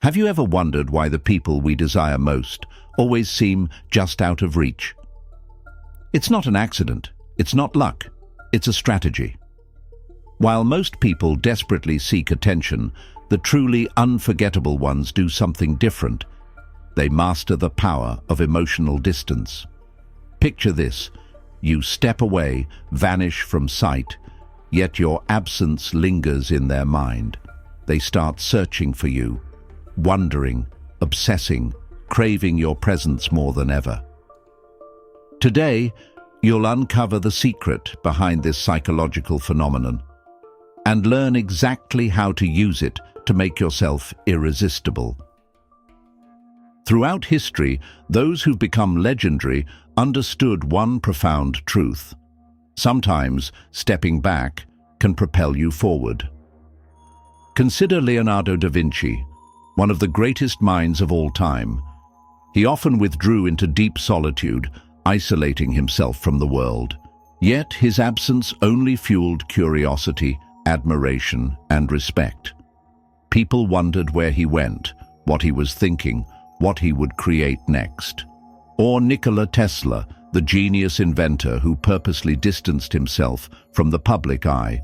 Have you ever wondered why the people we desire most always seem just out of reach? It's not an accident, it's not luck, it's a strategy. While most people desperately seek attention, the truly unforgettable ones do something different. They master the power of emotional distance. Picture this: you step away, vanish from sight, yet your absence lingers in their mind. They start searching for you, wondering, obsessing, craving your presence more than ever. Today, you'll uncover the secret behind this psychological phenomenon and learn exactly how to use it to make yourself irresistible. Throughout history, those who've become legendary understood one profound truth. Sometimes stepping back can propel you forward. Consider Leonardo da Vinci, one of the greatest minds of all time. He often withdrew into deep solitude, isolating himself from the world. Yet his absence only fueled curiosity, admiration, and respect. People wondered where he went, what he was thinking, what he would create next. Or Nikola Tesla, the genius inventor who purposely distanced himself from the public eye.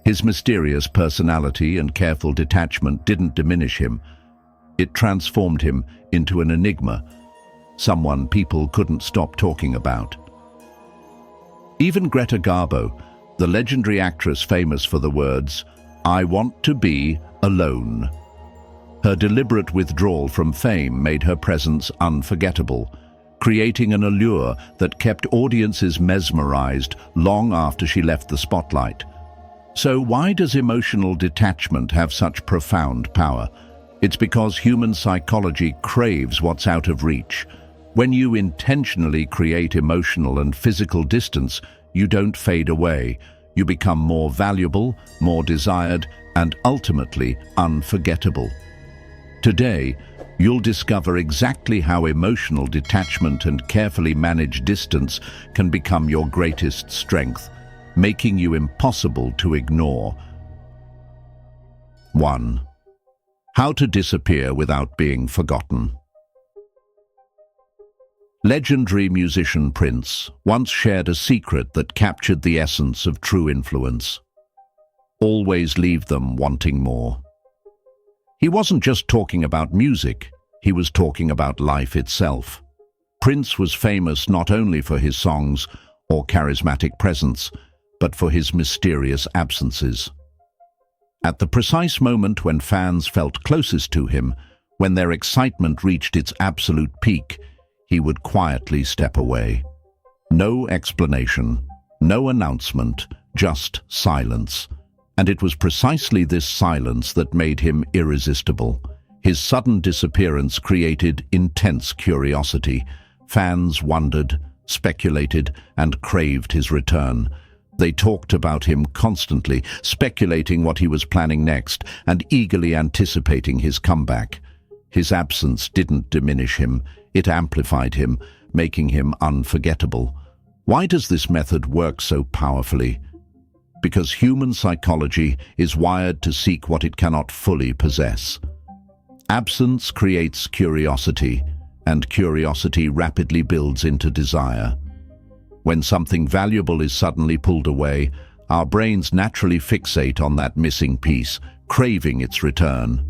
His mysterious personality and careful detachment didn't diminish him. It transformed him into an enigma, someone people couldn't stop talking about. Even Greta Garbo, the legendary actress famous for the words, "I want to be alone." Her deliberate withdrawal from fame made her presence unforgettable, creating an allure that kept audiences mesmerized long after she left the spotlight. So why does emotional detachment have such profound power? It's because human psychology craves what's out of reach. When you intentionally create emotional and physical distance, you don't fade away. You become more valuable, more desired, and ultimately unforgettable. Today, you'll discover exactly how emotional detachment and carefully managed distance can become your greatest strength, making you impossible to ignore. 1. How to disappear without being forgotten. Legendary musician Prince once shared a secret that captured the essence of true influence. Always leave them wanting more. He wasn't just talking about music, he was talking about life itself. Prince was famous not only for his songs or charismatic presence, but for his mysterious absences. At the precise moment when fans felt closest to him, when their excitement reached its absolute peak, he would quietly step away. No explanation, no announcement, just silence. And it was precisely this silence that made him irresistible. His sudden disappearance created intense curiosity. Fans wondered, speculated, and craved his return. They talked about him constantly, speculating what he was planning next, and eagerly anticipating his comeback. His absence didn't diminish him, it amplified him, making him unforgettable. Why does this method work so powerfully? Because human psychology is wired to seek what it cannot fully possess. Absence creates curiosity, and curiosity rapidly builds into desire. When something valuable is suddenly pulled away, our brains naturally fixate on that missing piece, craving its return.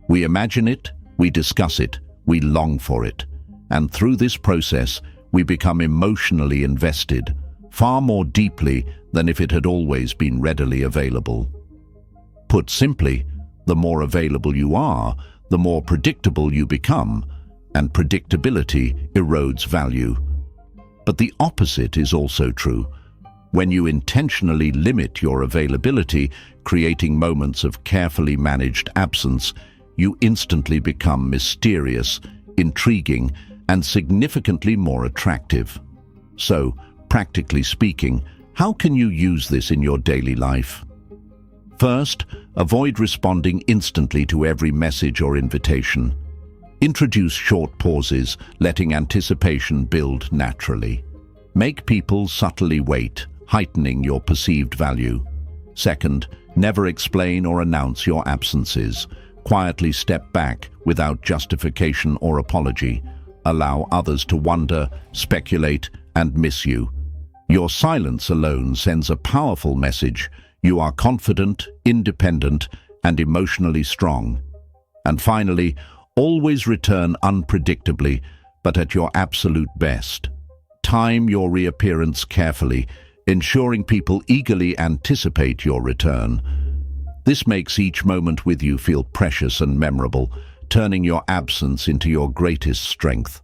We imagine it, we discuss it, we long for it. And through this process, we become emotionally invested, far more deeply than if it had always been readily available. Put simply, the more available you are, the more predictable you become, and predictability erodes value. But the opposite is also true. When you intentionally limit your availability, creating moments of carefully managed absence, you instantly become mysterious, intriguing, and significantly more attractive. So, practically speaking, how can you use this in your daily life? First, avoid responding instantly to every message or invitation. Introduce short pauses, letting anticipation build naturally. Make people subtly wait, heightening your perceived value. Second, never explain or announce your absences. Quietly step back without justification or apology. Allow others to wonder, speculate, and miss you. Your silence alone sends a powerful message. You are confident, independent, and emotionally strong. And finally, always return unpredictably, but at your absolute best. Time your reappearance carefully, ensuring people eagerly anticipate your return. This makes each moment with you feel precious and memorable, turning your absence into your greatest strength.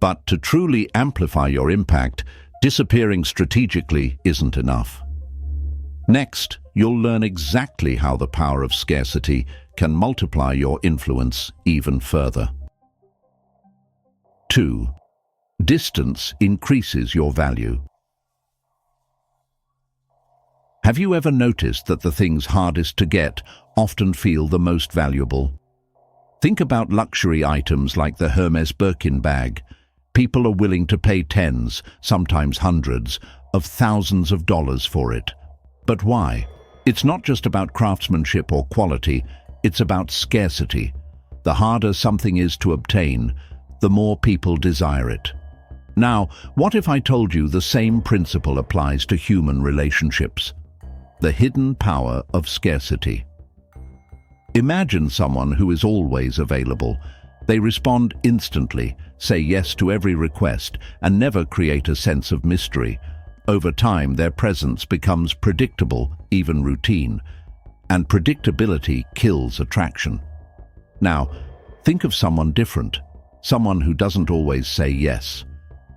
But to truly amplify your impact, disappearing strategically isn't enough. Next, you'll learn exactly how the power of scarcity can multiply your influence even further. 2. Distance increases your value. Have you ever noticed that the things hardest to get often feel the most valuable? Think about luxury items like the Hermes Birkin bag. People are willing to pay tens, sometimes hundreds, of thousands of dollars for it. But why? It's not just about craftsmanship or quality, it's about scarcity. The harder something is to obtain, the more people desire it. Now, what if I told you the same principle applies to human relationships? The hidden power of scarcity. Imagine someone who is always available. They respond instantly, say yes to every request, and never create a sense of mystery. Over time, their presence becomes predictable, even routine, and predictability kills attraction. Now, think of someone different, someone who doesn't always say yes,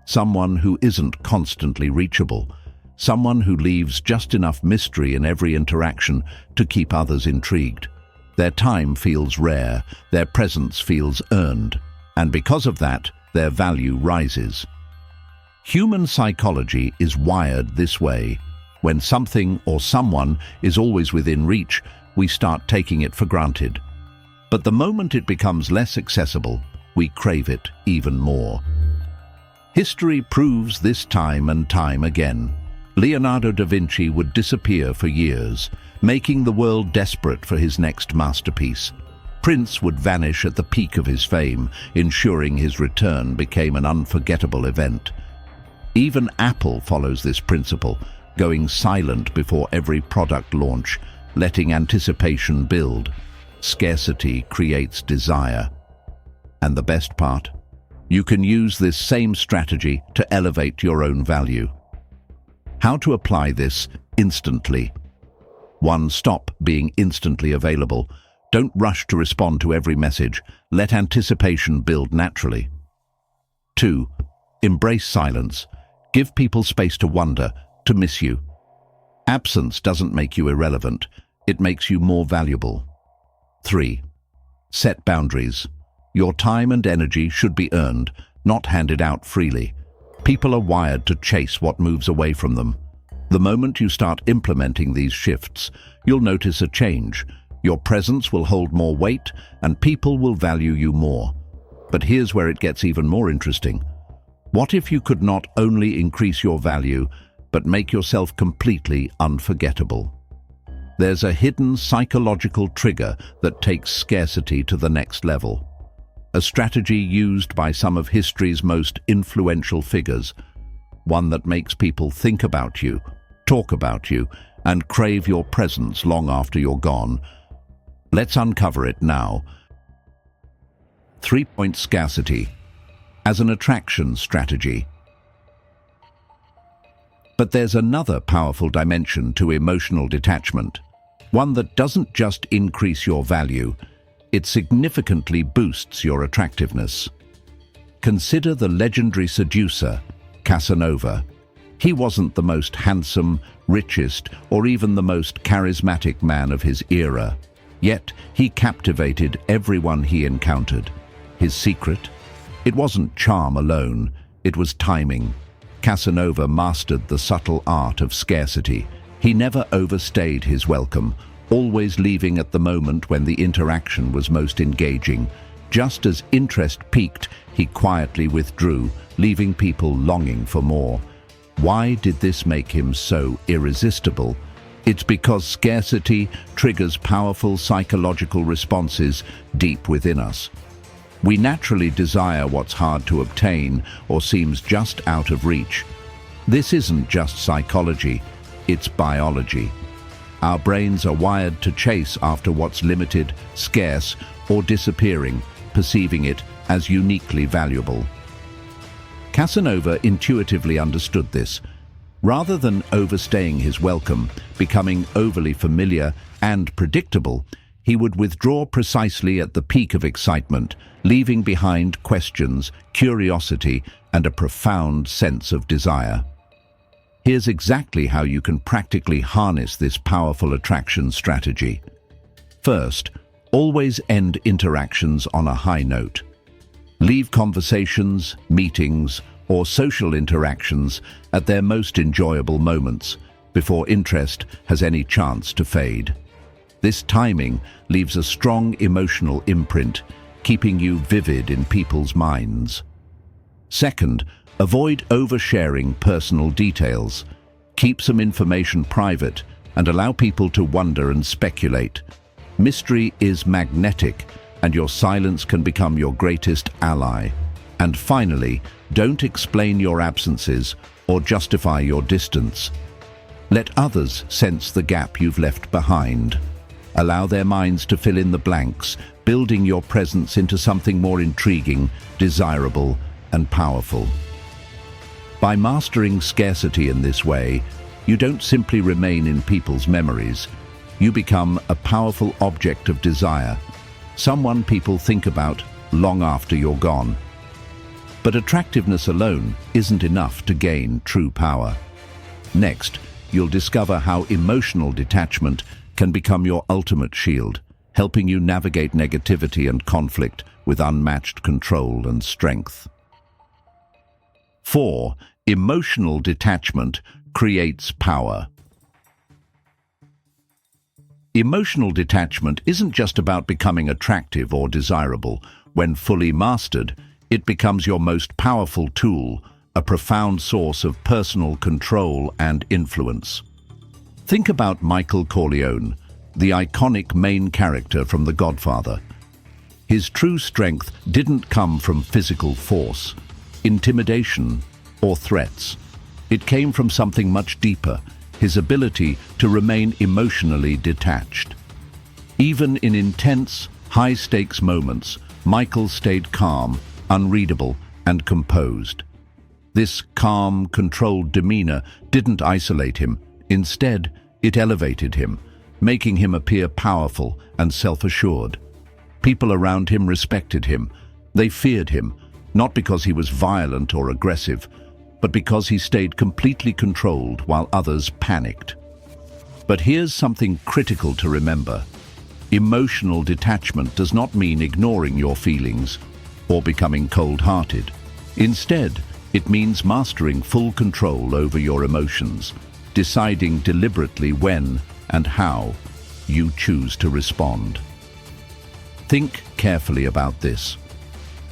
someone who isn't constantly reachable, someone who leaves just enough mystery in every interaction to keep others intrigued. Their time feels rare, their presence feels earned, and because of that, their value rises. Human psychology is wired this way. When something or someone is always within reach, we start taking it for granted. But the moment it becomes less accessible, we crave it even more. History proves this time and time again. Leonardo da Vinci would disappear for years, making the world desperate for his next masterpiece. Prince would vanish at the peak of his fame, ensuring his return became an unforgettable event. Even Apple follows this principle, going silent before every product launch, letting anticipation build. Scarcity creates desire. And the best part? You can use this same strategy to elevate your own value. How to apply this instantly? 1. Stop being instantly available. Don't rush to respond to every message. Let anticipation build naturally. 2. Embrace silence. Give people space to wonder, to miss you. Absence doesn't make you irrelevant. It makes you more valuable. 3. Set boundaries. Your time and energy should be earned, not handed out freely. People are wired to chase what moves away from them. The moment you start implementing these shifts, you'll notice a change. Your presence will hold more weight, and people will value you more. But here's where it gets even more interesting. What if you could not only increase your value, but make yourself completely unforgettable? There's a hidden psychological trigger that takes scarcity to the next level. A strategy used by some of history's most influential figures. One that makes people think about you, talk about you, and crave your presence long after you're gone. Let's uncover it now. 3-point scarcity as an attraction strategy. But there's another powerful dimension to emotional detachment, one that doesn't just increase your value, it significantly boosts your attractiveness. Consider the legendary seducer, Casanova. He wasn't the most handsome, richest, or even the most charismatic man of his era. Yet he captivated everyone he encountered. His secret? It wasn't charm alone, it was timing. Casanova mastered the subtle art of scarcity. He never overstayed his welcome, always leaving at the moment when the interaction was most engaging. Just as interest peaked, he quietly withdrew, leaving people longing for more. Why did this make him so irresistible? It's because scarcity triggers powerful psychological responses deep within us. We naturally desire what's hard to obtain or seems just out of reach. This isn't just psychology, it's biology. Our brains are wired to chase after what's limited, scarce, or disappearing, perceiving it as uniquely valuable. Casanova intuitively understood this. Rather than overstaying his welcome, becoming overly familiar and predictable, he would withdraw precisely at the peak of excitement, leaving behind questions, curiosity, and a profound sense of desire. Here's exactly how you can practically harness this powerful attraction strategy. First, always end interactions on a high note. Leave conversations, meetings, or social interactions at their most enjoyable moments, before interest has any chance to fade. This timing leaves a strong emotional imprint, keeping you vivid in people's minds. Second, avoid oversharing personal details. Keep some information private and allow people to wonder and speculate. Mystery is magnetic, and your silence can become your greatest ally. And finally, don't explain your absences or justify your distance. Let others sense the gap you've left behind. Allow their minds to fill in the blanks, building your presence into something more intriguing, desirable, and powerful. By mastering scarcity in this way, you don't simply remain in people's memories. You become a powerful object of desire, someone people think about long after you're gone. But attractiveness alone isn't enough to gain true power. Next, you'll discover how emotional detachment can become your ultimate shield, helping you navigate negativity and conflict with unmatched control and strength. 4. Emotional detachment creates power. Emotional detachment isn't just about becoming attractive or desirable. When fully mastered, it becomes your most powerful tool, a profound source of personal control and influence. Think about Michael Corleone, the iconic main character from The Godfather. His true strength didn't come from physical force, intimidation, or threats. It came from something much deeper, his ability to remain emotionally detached. Even in intense, high-stakes moments, Michael stayed calm, unreadable, and composed. This calm, controlled demeanor didn't isolate him. Instead, it elevated him, making him appear powerful and self-assured. People around him respected him. They feared him, not because he was violent or aggressive, but because he stayed completely controlled while others panicked. But here's something critical to remember. Emotional detachment does not mean ignoring your feelings or becoming cold-hearted. Instead, it means mastering full control over your emotions, deciding deliberately when and how you choose to respond. Think carefully about this.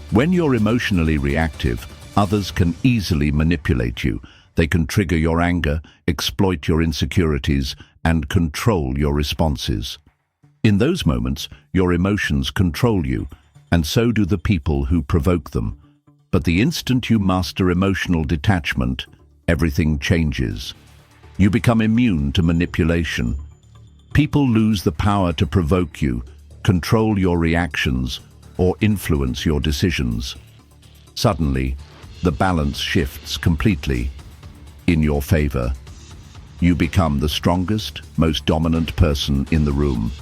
When you're emotionally reactive, others can easily manipulate you. They can trigger your anger, exploit your insecurities, and control your responses. In those moments, your emotions control you, and so do the people who provoke them. But the instant you master emotional detachment, everything changes. You become immune to manipulation. People lose the power to provoke you, control your reactions, or influence your decisions. Suddenly, the balance shifts completely in your favor. You become the strongest, most dominant person in the room.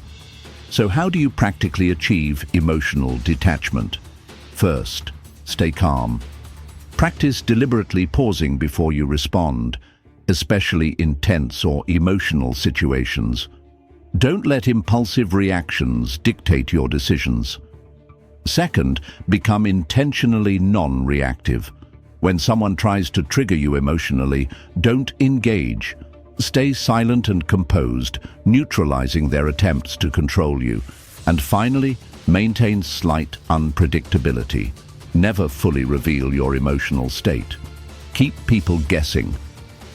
So how do you practically achieve emotional detachment? First, stay calm. Practice deliberately pausing before you respond, especially in tense or emotional situations. Don't let impulsive reactions dictate your decisions. Second, become intentionally non-reactive. When someone tries to trigger you emotionally, don't engage. Stay silent and composed, neutralizing their attempts to control you. And finally, maintain slight unpredictability. Never fully reveal your emotional state. Keep people guessing,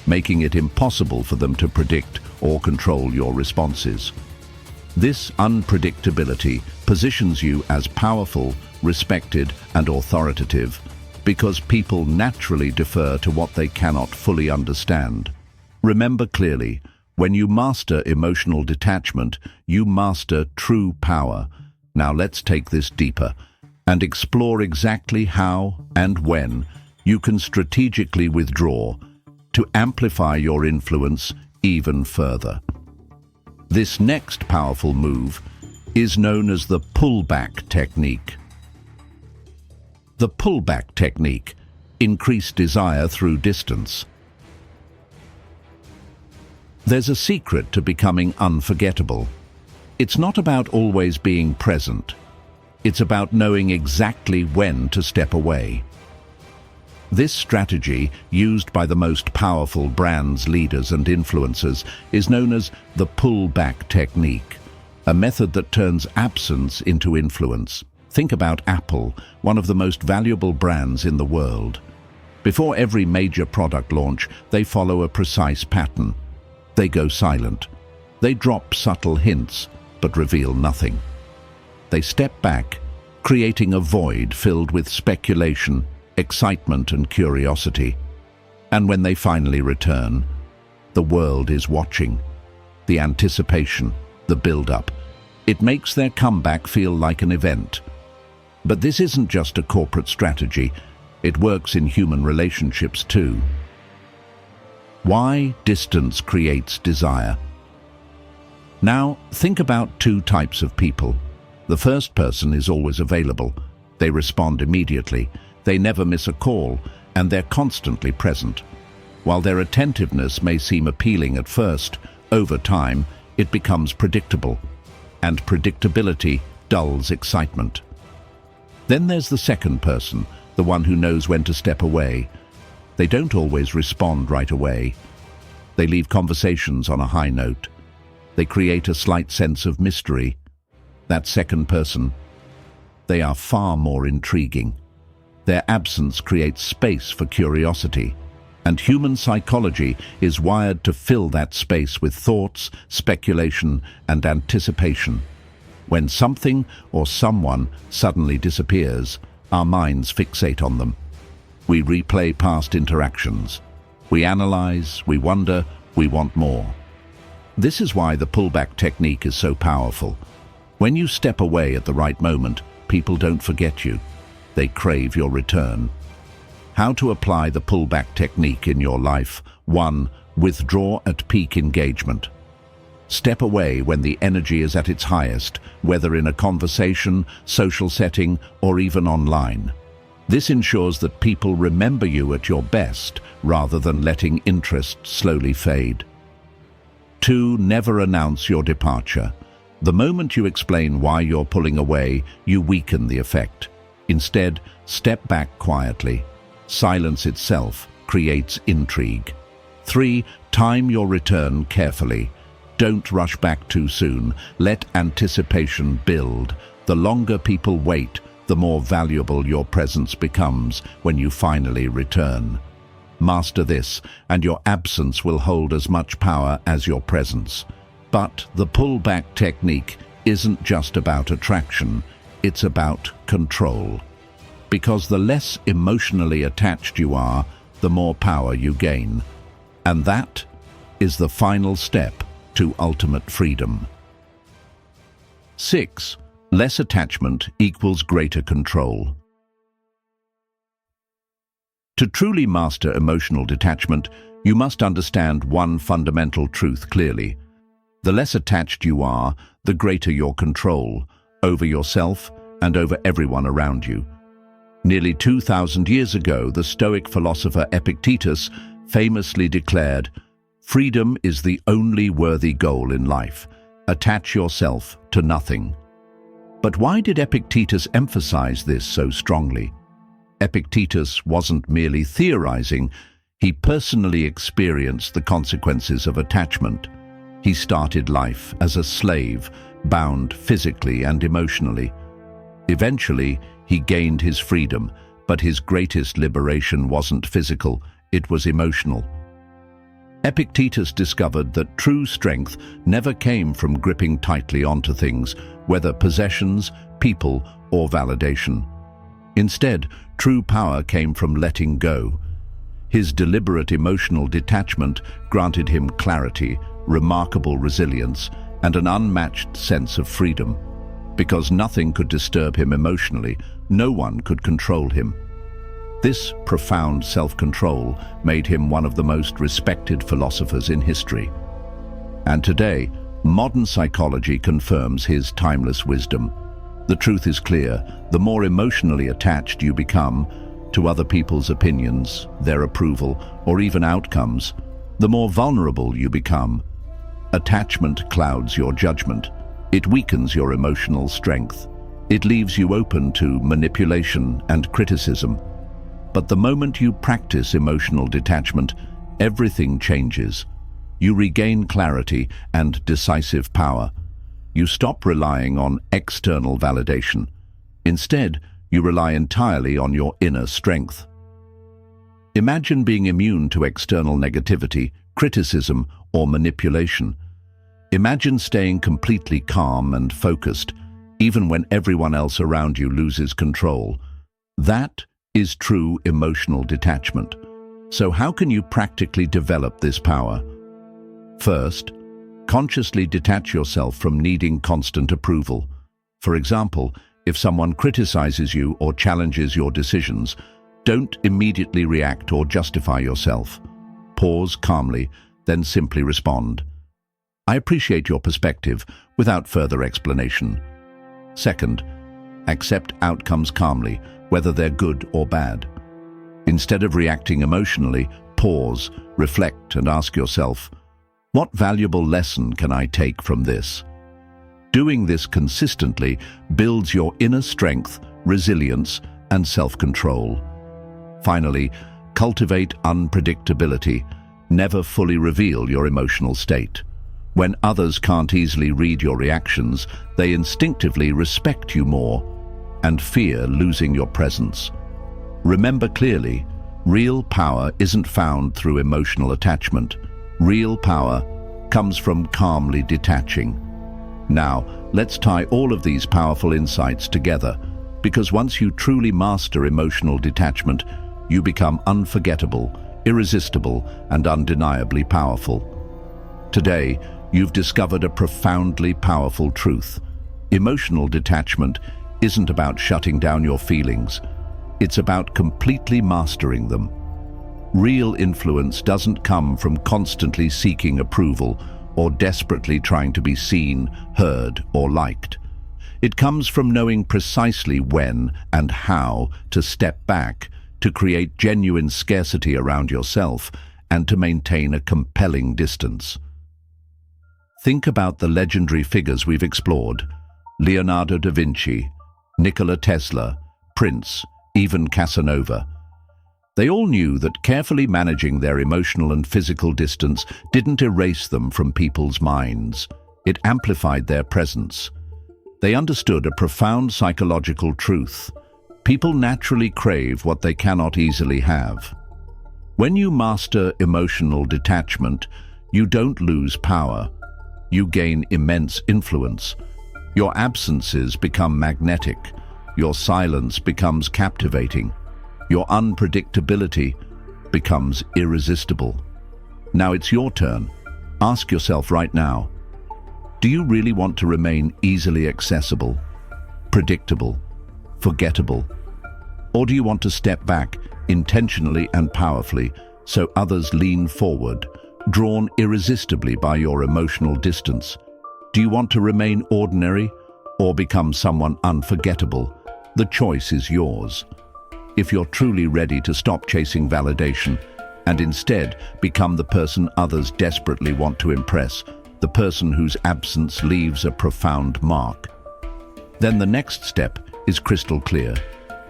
making it impossible for them to predict or control your responses. This unpredictability positions you as powerful, respected, and authoritative because people naturally defer to what they cannot fully understand. Remember clearly, when you master emotional detachment, you master true power. Now let's take this deeper and explore exactly how and when you can strategically withdraw to amplify your influence even further. This next powerful move is known as the pullback technique. The pullback technique: increase desire through distance. There's a secret to becoming unforgettable. It's not about always being present. It's about knowing exactly when to step away. This strategy, used by the most powerful brands, leaders, and influencers, is known as the pullback technique, a method that turns absence into influence. Think about Apple, one of the most valuable brands in the world. Before every major product launch, they follow a precise pattern. They go silent. They drop subtle hints, but reveal nothing. They step back, creating a void filled with speculation, excitement, and curiosity. And when they finally return, the world is watching. The anticipation, the build-up. It makes their comeback feel like an event. But this isn't just a corporate strategy. It works in human relationships too. Why distance creates desire? Now, think about two types of people. The first person is always available. They respond immediately. They never miss a call, and they're constantly present. While their attentiveness may seem appealing at first, over time, it becomes predictable, and predictability dulls excitement. Then there's the second person, the one who knows when to step away. They don't always respond right away. They leave conversations on a high note. They create a slight sense of mystery. That second person, they are far more intriguing. Their absence creates space for curiosity, and human psychology is wired to fill that space with thoughts, speculation, and anticipation. When something or someone suddenly disappears, our minds fixate on them. We replay past interactions. We analyze, we wonder, we want more. This is why the pullback technique is so powerful. When you step away at the right moment, people don't forget you. They crave your return. How to apply the pullback technique in your life? 1. Withdraw at peak engagement. Step away when the energy is at its highest, whether in a conversation, social setting, or even online. This ensures that people remember you at your best, rather than letting interest slowly fade. 2. Never announce your departure. The moment you explain why you're pulling away, you weaken the effect. Instead, step back quietly. Silence itself creates intrigue. 3. Time your return carefully. Don't rush back too soon. Let anticipation build. The longer people wait, the more valuable your presence becomes when you finally return. Master this, and your absence will hold as much power as your presence. But the pullback technique isn't just about attraction, it's about control. Because the less emotionally attached you are, the more power you gain. And that is the final step to ultimate freedom. 6. Less attachment equals greater control. To truly master emotional detachment, you must understand one fundamental truth clearly. The less attached you are, the greater your control over yourself and over everyone around you. Nearly 2,000 years ago, the Stoic philosopher Epictetus famously declared, "Freedom is the only worthy goal in life. Attach yourself to nothing." But why did Epictetus emphasize this so strongly? Epictetus wasn't merely theorizing, he personally experienced the consequences of attachment. He started life as a slave, bound physically and emotionally. Eventually, he gained his freedom, but his greatest liberation wasn't physical, it was emotional. Epictetus discovered that true strength never came from gripping tightly onto things, whether possessions, people, or validation. Instead, true power came from letting go. His deliberate emotional detachment granted him clarity, remarkable resilience, and an unmatched sense of freedom. Because nothing could disturb him emotionally, no one could control him. This profound self-control made him one of the most respected philosophers in history. And today, modern psychology confirms his timeless wisdom. The truth is clear: the more emotionally attached you become to other people's opinions, their approval, or even outcomes, the more vulnerable you become. Attachment clouds your judgment. It weakens your emotional strength. It leaves you open to manipulation and criticism. But the moment you practice emotional detachment, everything changes. You regain clarity and decisive power. You stop relying on external validation. Instead, you rely entirely on your inner strength. Imagine being immune to external negativity, criticism, or manipulation. Imagine staying completely calm and focused, even when everyone else around you loses control. That is true emotional detachment. So how can you practically develop this power? First, consciously detach yourself from needing constant approval. For example, if someone criticizes you or challenges your decisions, don't immediately react or justify yourself. Pause calmly, then simply respond. "I appreciate your perspective," without further explanation. Second, accept outcomes calmly, whether they're good or bad. Instead of reacting emotionally, pause, reflect, and ask yourself, what valuable lesson can I take from this? Doing this consistently builds your inner strength, resilience, and self-control. Finally, cultivate unpredictability. Never fully reveal your emotional state. When others can't easily read your reactions, they instinctively respect you more and fear losing your presence. Remember clearly, real power isn't found through emotional attachment. Real power comes from calmly detaching. Now, let's tie all of these powerful insights together, because once you truly master emotional detachment, you become unforgettable, irresistible, and undeniably powerful. Today, you've discovered a profoundly powerful truth. Emotional detachment isn't about shutting down your feelings. It's about completely mastering them. Real influence doesn't come from constantly seeking approval or desperately trying to be seen, heard, or liked. It comes from knowing precisely when and how to step back, to create genuine scarcity around yourself, and to maintain a compelling distance. Think about the legendary figures we've explored: Leonardo da Vinci, Nikola Tesla, Prince, even Casanova. They all knew that carefully managing their emotional and physical distance didn't erase them from people's minds. It amplified their presence. They understood a profound psychological truth. People naturally crave what they cannot easily have. When you master emotional detachment, you don't lose power. You gain immense influence. Your absences become magnetic. Your silence becomes captivating. Your unpredictability becomes irresistible. Now it's your turn. Ask yourself right now, do you really want to remain easily accessible, predictable, forgettable? Or do you want to step back intentionally and powerfully so others lean forward, drawn irresistibly by your emotional distance? Do you want to remain ordinary or become someone unforgettable? The choice is yours. If you're truly ready to stop chasing validation and instead become the person others desperately want to impress, the person whose absence leaves a profound mark, then the next step is crystal clear.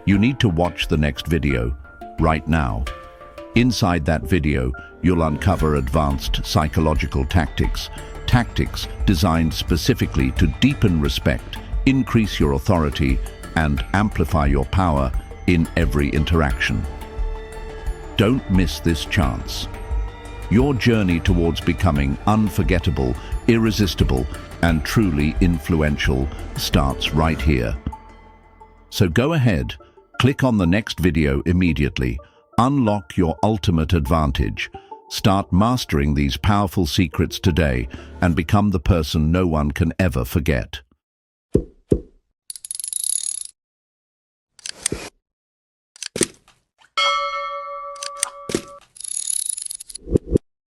You need to watch the next video right now. Inside that video, you'll uncover advanced psychological tactics designed specifically to deepen respect, increase your authority, and amplify your power in every interaction. Don't miss this chance. Your journey towards becoming unforgettable, irresistible, and truly influential starts right here. So go ahead, click on the next video immediately. Unlock your ultimate advantage. Start mastering these powerful secrets today and become the person no one can ever forget.